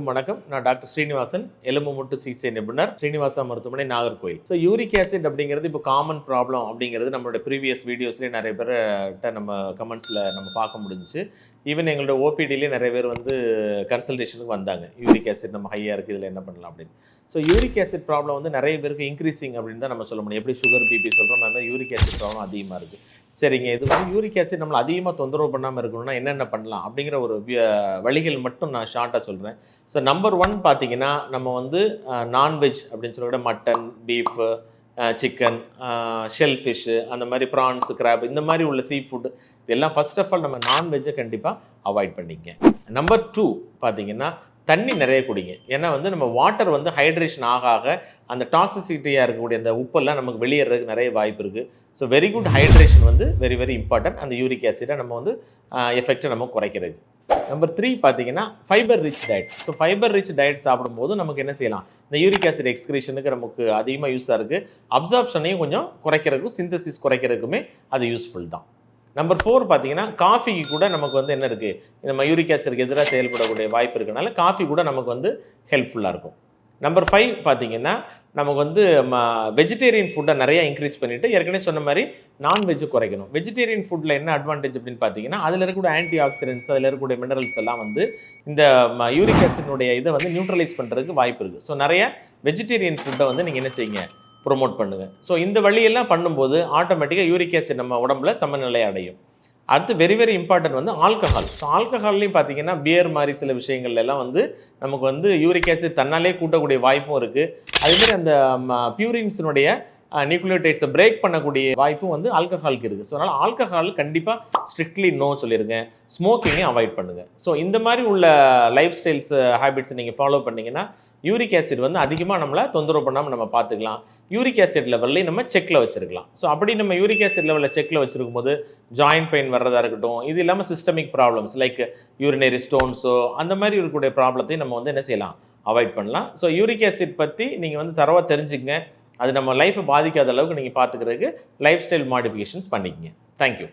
அனைவருக்கும் வணக்கம். நான் டாக்டர் ஸ்ரீனிவாசன், எலும்பு மூட்டு சிகிச்சை நிபுணர், ஸ்ரீனிவாசா மருத்துவமனை, நாகர்கோயில். ஸோ யூரிக் ஆசிட் அப்படிங்கிறது இப்போ காமன் ப்ராப்ளம் அப்படிங்கிறது நம்மளோட ப்ரீவியஸ் வீடியோஸ்லேயே நிறைய பேர்கிட்ட நம்ம கமெண்ட்ஸில் நம்ம பார்க்க முடிஞ்சிச்சு. ஈவன் எங்களோட ஓபிடிலேயே நிறைய பேர் வந்து கன்சல்டேஷனுக்கு வந்தாங்க. யூரிக் ஆசிட் நம்ம ஹையாக இருக்குது, இதில் என்ன பண்ணலாம் அப்படின்னு. ஸோ யூரிக் ஆசிட் ப்ராப்ளம் வந்து நிறைய பேருக்கு இன்க்ரீசிங் அப்படின்னு தான் நம்ம சொல்ல முடியும். எப்படி சுகர் பிபி சொல்கிறோம், அந்த மாதிரி யூரிக் ஆசிட் ப்ராப்ளம் அதிகமாக இருக்குது. சரிங்க, இது வந்து யூரிக் ஆசிட் நம்மளை அதிகமாக தொந்தரவு பண்ணாமல் இருக்கணும்னா என்னென்ன பண்ணலாம் அப்படிங்கிற ஒரு வழிகள் மட்டும் நான் ஷார்ட்டாக சொல்கிறேன். ஸோ நம்பர் 1 பார்த்தீங்கன்னா, நம்ம வந்து நான்வெஜ் அப்படின்னு சொல்ல mutton, beef, chicken, shell fish, அந்த மாதிரி ப்ரான்ஸ், கிராப், இந்த மாதிரி உள்ள சீ ஃபுட்டு இதெல்லாம் ஃபர்ஸ்ட் ஆஃப் ஆல் நம்ம நான்வெஜ்ஜை கண்டிப்பாக அவாய்ட் பண்ணிக்க. நம்பர் 2 பார்த்தீங்கன்னா, தண்ணி நிறைய குடிங்க. ஏன்னா வந்து நம்ம வாட்டர் வந்து ஹைட்ரேஷன் ஆக ஆக அந்த டாக்ஸிசிட்டியாக இருக்கக்கூடிய அந்த உப்பெல்லாம் நமக்கு வெளியேறதுக்கு நிறைய வாய்ப்பு இருக்குது. ஸோ வெரி குட் ஹைட்ரேஷன் வந்து வெரி வெரி இம்பார்ட்டன்ட். அந்த யூரிக் ஆசிடை நம்ம வந்து எஃபெக்டை நம்ம குறைக்கிறது. நம்பர் 3 பார்த்தீங்கன்னா, fibre rich diet. So fibre rich diet சாப்பிடும்போது நமக்கு என்ன செய்யலாம், இந்த யூரிக் ஆசிட் எக்ஸ்கிரீஷனுக்கு நமக்கு அதிகமாக யூஸாக இருக்குது. அப்சார்ப்ஷனையும் கொஞ்சம் குறைக்கிறதுக்கும் சிந்தசிஸ் குறைக்கிறதுக்குமே அது யூஸ்ஃபுல் தான். நம்பர் 4 பார்த்தீங்கன்னா, காஃபிக்கு கூட நமக்கு வந்து என்ன இருக்குது, இந்த யூரிக் ஆசிட்க்கு எதிராக செயல்படக்கூடிய வாய்ப்பு இருக்கிறனால காஃபி கூட நமக்கு வந்து ஹெல்ப்ஃபுல்லாக இருக்கும். நம்பர் 5 பார்த்தீங்கன்னா, நமக்கு வந்து வெஜிடேரியன் ஃபுட்டை நிறையா இன்க்ரீஸ் பண்ணிவிட்டு ஏற்கனவே சொன்ன மாதிரி நான்வெஜ்ஜு குறைக்கணும். வெஜிடேரியன் ஃபுட்டில் என்ன அட்வான்டேஜ் அப்படின்னு பார்த்தீங்கன்னா, அதில் இருக்கக்கூடிய ஆன்டி ஆக்சிடென்ட்ஸ், அதில் இருக்கக்கூடிய மினரல்ஸ் எல்லாம் வந்து இந்த யூரிக் ஆசிட்னுடைய இதை வந்து நியூட்ரலைஸ் பண்ணுறதுக்கு வாய்ப்பு இருக்குது. ஸோ நிறைய வெஜிடேரியன் ஃபுட்டை வந்து நீங்கள் என்ன செய்யுங்க, ப்ரொமோட் பண்ணுங்கள். ஸோ இந்த வழியெல்லாம் பண்ணும்போது ஆட்டோமேட்டிக்காக யூரிக் ஆசிட் நம்ம உடம்புல சமநிலை அடையும். அடுத்து வெரி வெரி இம்பார்ட்டன்ட் வந்து ஆல்கஹால். ஸோ ஆல்கஹால்லையும் பார்த்தீங்கன்னா, பியர் மாதிரி சில விஷயங்கள்லாம் வந்து நமக்கு வந்து யூரிக் ஆசிட் தன்னாலே கூட்டக்கூடிய வாய்ப்பும் இருக்குது. அதேமாதிரி அந்த பியூரின்ஸினுடைய நியூக்ளியோடைட்ஸை பிரேக் பண்ணக்கூடிய வாய்ப்பும் வந்து ஆல்கஹாலுக்கு இருக்குது. ஸோ அதனால் ஆல்கஹால் கண்டிப்பாக ஸ்ட்ரிக்ட்லி நோ சொல்லிடுங்க. ஸ்மோக்கிங்கையும் அவாய்ட் பண்ணுங்கள். ஸோ இந்த மாதிரி உள்ள லைஃப் ஸ்டைல்ஸ் ஹேபிட்ஸை நீங்கள் ஃபாலோ பண்ணிங்கன்னா யூரிக் ஆசிட் வந்து அதிகமாக நம்மளை தொந்தரவு பண்ணாமல் நம்ம பார்த்துக்கலாம். யூரிக் ஆசிட் லெவல்லையும் நம்ம செக்கில் வச்சுருக்கலாம். ஸோ அப்படி நம்ம யூரிக் ஆசிட் லெவலில் செக்கில் வச்சுருக்கும் போது ஜாயின்ட் பெயின் வர்றதா இருக்கட்டும், இது இல்லாமல் சிஸ்டமிக் ப்ராப்ளம்ஸ் லைக் யூரினரி ஸ்டோன்ஸோ அந்த மாதிரி இருக்கக்கூடிய ப்ராப்ளத்தையும் நம்ம வந்து என்ன செய்யலாம், அவாய்ட் பண்ணலாம். ஸோ யூரிக் ஆசிட் பற்றி நீங்கள் வந்து தரவாக தெரிஞ்சுக்கங்க. அது நம்ம லைஃப்பை பாதிக்காத அளவுக்கு நீங்கள் பார்த்துக்கிறதுக்கு லைஃப் ஸ்டைல் மாடிஃபிகேஷன்ஸ் பண்ணிக்கங்க. தேங்க்யூ.